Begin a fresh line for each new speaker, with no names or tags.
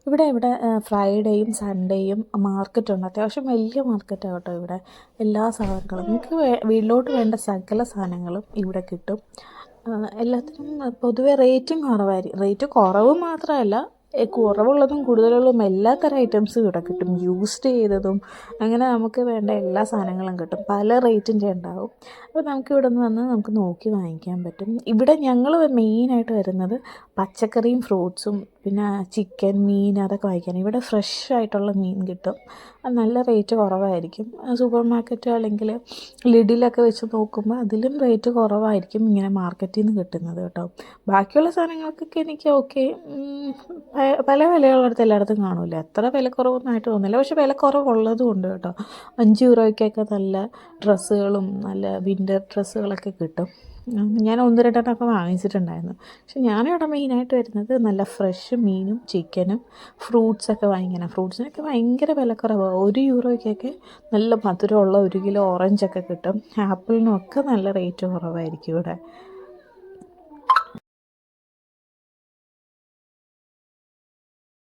ഇവിടെ ഫ്രൈഡേയും സൺഡേയും മാർക്കറ്റുണ്ട്. അത്യാവശ്യം വലിയ മാർക്കറ്റാണ് കേട്ടോ ഇവിടെ. എല്ലാ സാധനങ്ങളും നമുക്ക് വീട്ടിലോട്ട് വേണ്ട സകല സാധനങ്ങളും ഇവിടെ കിട്ടും. എല്ലാത്തിനും പൊതുവെ റേറ്റും കുറവായിരിക്കും. റേറ്റ് കുറവ് മാത്രമല്ല, കുറവുള്ളതും കൂടുതലുള്ളതും എല്ലാ തരം ഐറ്റംസും ഇവിടെ കിട്ടും. യൂസ്ഡ് ചെയ്തതും അങ്ങനെ നമുക്ക് വേണ്ട എല്ലാ സാധനങ്ങളും കിട്ടും. പല റേറ്റിൻ്റെ ഉണ്ടാവും. അപ്പോൾ നമുക്ക് ഇവിടെ നിന്ന് വന്ന് നമുക്ക് നോക്കി വാങ്ങിക്കാൻ പറ്റും. ഇവിടെ ഞങ്ങൾ മെയിനായിട്ട് വരുന്നത് പച്ചക്കറിയും ഫ്രൂട്ട്സും പിന്നെ ചിക്കൻ, മീൻ അതൊക്കെ വാങ്ങിക്കാൻ. ഇവിടെ ഫ്രഷ് ആയിട്ടുള്ള മീൻ കിട്ടും. അത് നല്ല റേറ്റ് കുറവായിരിക്കും. സൂപ്പർ മാർക്കറ്റ് അല്ലെങ്കിൽ ലിഡിലൊക്കെ വെച്ച് നോക്കുമ്പോൾ അതിലും റേറ്റ് കുറവായിരിക്കും ഇങ്ങനെ മാർക്കറ്റിൽ നിന്ന് കിട്ടുന്നത് കേട്ടോ. ബാക്കിയുള്ള സാധനങ്ങൾക്കൊക്കെ എനിക്ക് ഓക്കെ, പല വിലയുള്ളിടത്ത് എല്ലായിടത്തും കാണില്ല. അത്ര വിലക്കുറവൊന്നും ആയിട്ട് തോന്നില്ല. പക്ഷേ വിലക്കുറവുള്ളതും ഉണ്ട് കേട്ടോ. 5 യൂറോയ്ക്കൊക്കെ നല്ല ഡ്രസ്സുകളും നല്ല വിൻ്റർ ഡ്രസ്സുകളൊക്കെ കിട്ടും. ഞാൻ 1-2 വാങ്ങിച്ചിട്ടുണ്ടായിരുന്നു. പക്ഷെ ഞാനിവിടെ മെയിനായിട്ട് വരുന്നത് നല്ല ഫ്രഷ് മീനും ചിക്കനും ഫ്രൂട്ട്സൊക്കെ വാങ്ങിക്കാനാണ്. ഫ്രൂട്ട്സിനൊക്കെ ഭയങ്കര വിലക്കുറവാണ്. 1 യൂറോയ്ക്കൊക്കെ നല്ല മധുരമുള്ള 1 കിലോ ഓറഞ്ചൊക്കെ കിട്ടും. ആപ്പിളിനൊക്കെ നല്ല റേറ്റ് കുറവായിരിക്കും ഇവിടെ.